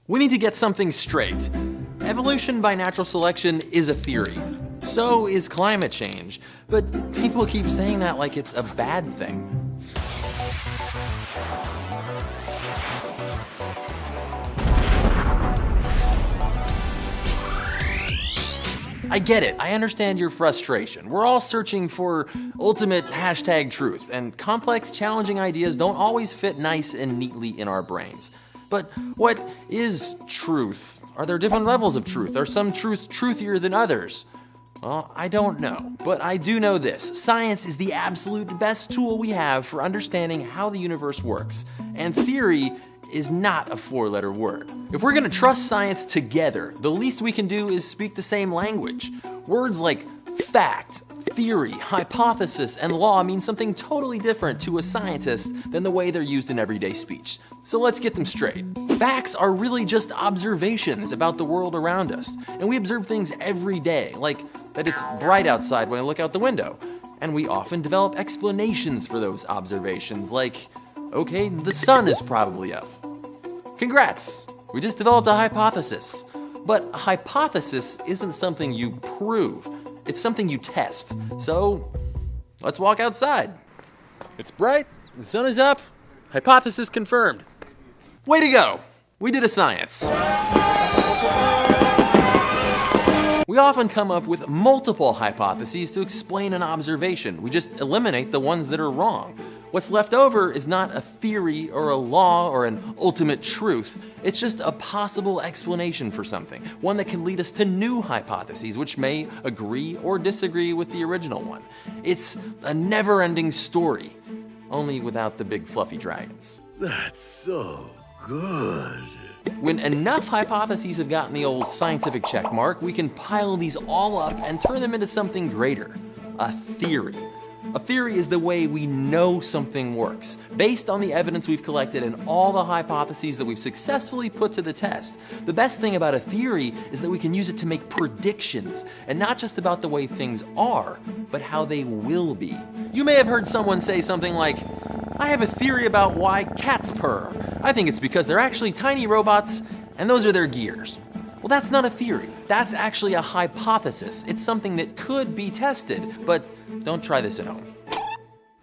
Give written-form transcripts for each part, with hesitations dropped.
We need to get something straight. Evolution by natural selection is a theory. So is climate change. But people keep saying that like it's a bad thing. I get it, I understand your frustration. We're all searching for ultimate #truth, and complex, challenging ideas don't always fit nice and neatly in our brains. But what is truth? Are there different levels of truth? Are some truths truthier than others? Well, I don't know, but I do know this. Science is the absolute best tool we have for understanding how the universe works, and theory is not a four-letter word. If we're gonna trust science together, the least we can do is speak the same language. Words like fact, theory, hypothesis, and law mean something totally different to a scientist than the way they're used in everyday speech. So let's get them straight. Facts are really just observations about the world around us, and we observe things every day, like that it's bright outside when I look out the window. And we often develop explanations for those observations, like, okay, the sun is probably up. Congrats, we just developed a hypothesis. But a hypothesis isn't something you prove, it's something you test. So, let's walk outside. It's bright, the sun is up, hypothesis confirmed. Way to go, we did a science. We often come up with multiple hypotheses to explain an observation. We just eliminate the ones that are wrong. What's left over is not a theory or a law or an ultimate truth. It's just a possible explanation for something, one that can lead us to new hypotheses which may agree or disagree with the original one. It's a never-ending story, only without the big fluffy dragons. That's so good. When enough hypotheses have gotten the old scientific check mark, we can pile these all up and turn them into something greater, a theory. A theory is the way we know something works, based on the evidence we've collected and all the hypotheses that we've successfully put to the test. The best thing about a theory is that we can use it to make predictions, and not just about the way things are, but how they will be. You may have heard someone say something like, I have a theory about why cats purr. I think it's because they're actually tiny robots, and those are their gears. Well, that's not a theory. That's actually a hypothesis. It's something that could be tested, but don't try this at home.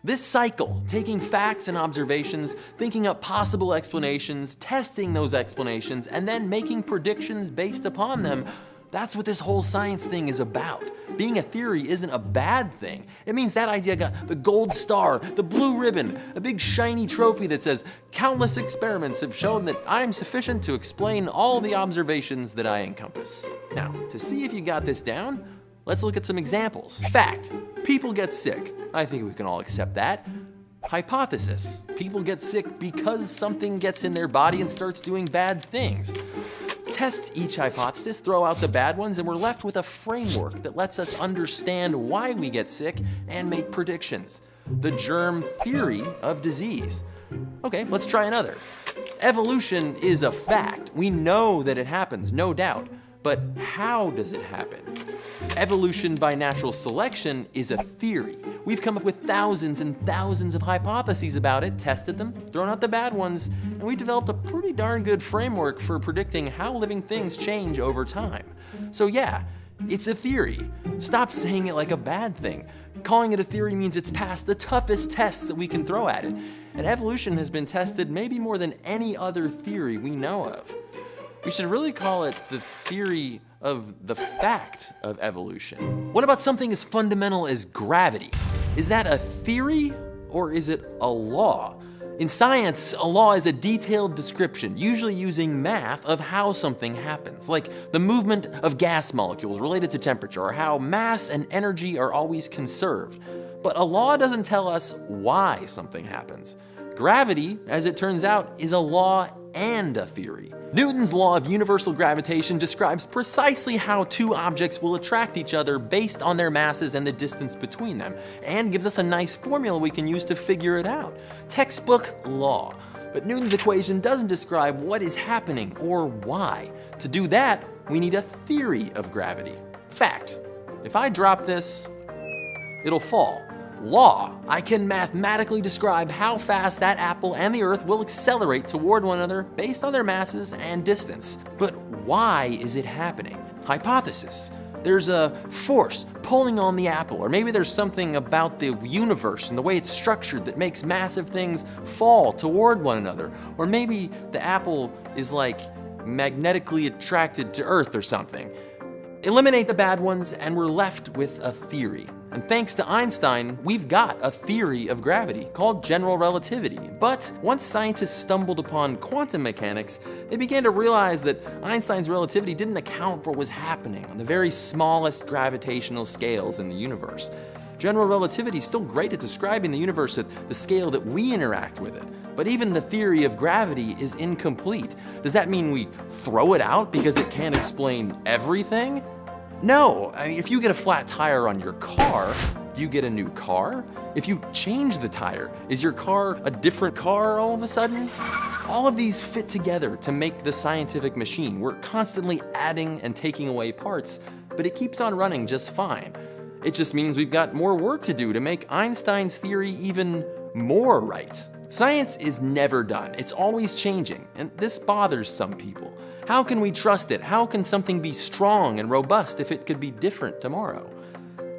This cycle, taking facts and observations, thinking up possible explanations, testing those explanations, and then making predictions based upon them, that's what this whole science thing is about. Being a theory isn't a bad thing. It means that idea got the gold star, the blue ribbon, a big shiny trophy that says, countless experiments have shown that I'm sufficient to explain all the observations that I encompass. Now, to see if you got this down, let's look at some examples. Fact, people get sick. I think we can all accept that. Hypothesis, people get sick because something gets in their body and starts doing bad things. Test each hypothesis, throw out the bad ones, and we're left with a framework that lets us understand why we get sick and make predictions. The germ theory of disease. Okay, let's try another. Evolution is a fact. We know that it happens, no doubt. But how does it happen? Evolution by natural selection is a theory. We've come up with thousands and thousands of hypotheses about it, tested them, thrown out the bad ones, and we developed a pretty darn good framework for predicting how living things change over time. So yeah, it's a theory. Stop saying it like a bad thing. Calling it a theory means it's passed the toughest tests that we can throw at it. And evolution has been tested maybe more than any other theory we know of. We should really call it the theory of the fact of evolution. What about something as fundamental as gravity? Is that a theory or is it a law? In science, a law is a detailed description, usually using math, of how something happens, like the movement of gas molecules related to temperature, or how mass and energy are always conserved. But a law doesn't tell us why something happens. Gravity, as it turns out, is a law and a theory. Newton's law of universal gravitation describes precisely how two objects will attract each other based on their masses and the distance between them, and gives us a nice formula we can use to figure it out. Textbook law. But Newton's equation doesn't describe what is happening or why. To do that, we need a theory of gravity. Fact. If I drop this, it'll fall. law. I can mathematically describe how fast that apple and the Earth will accelerate toward one another based on their masses and distance. But why is it happening? Hypothesis. There's a force pulling on the apple, or maybe there's something about the universe and the way it's structured that makes massive things fall toward one another. Or maybe the apple is like magnetically attracted to Earth or something. Eliminate the bad ones and we're left with a theory. And thanks to Einstein, we've got a theory of gravity called general relativity. But once scientists stumbled upon quantum mechanics, they began to realize that Einstein's relativity didn't account for what was happening on the very smallest gravitational scales in the universe. General relativity is still great at describing the universe at the scale that we interact with it. But even the theory of gravity is incomplete. Does that mean we throw it out because it can't explain everything? No, I mean, if you get a flat tire on your car, do you get a new car? If you change the tire, is your car a different car all of a sudden? All of these fit together to make the scientific machine. We're constantly adding and taking away parts, but it keeps on running just fine. It just means we've got more work to do to make Einstein's theory even more right. Science is never done. It's always changing, and this bothers some people. How can we trust it? How can something be strong and robust if it could be different tomorrow?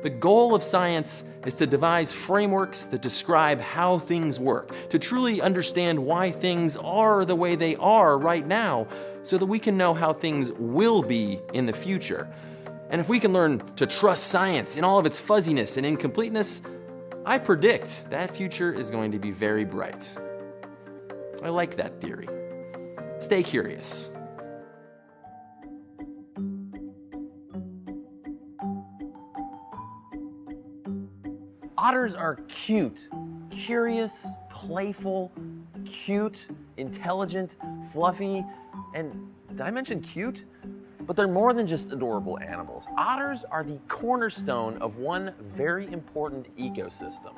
The goal of science is to devise frameworks that describe how things work, to truly understand why things are the way they are right now, so that we can know how things will be in the future. And if we can learn to trust science in all of its fuzziness and incompleteness, I predict that future is going to be very bright. I like that theory. Stay curious. Otters are cute, curious, playful, cute, intelligent, fluffy, and did I mention cute? But they're more than just adorable animals. Otters are the cornerstone of one very important ecosystem.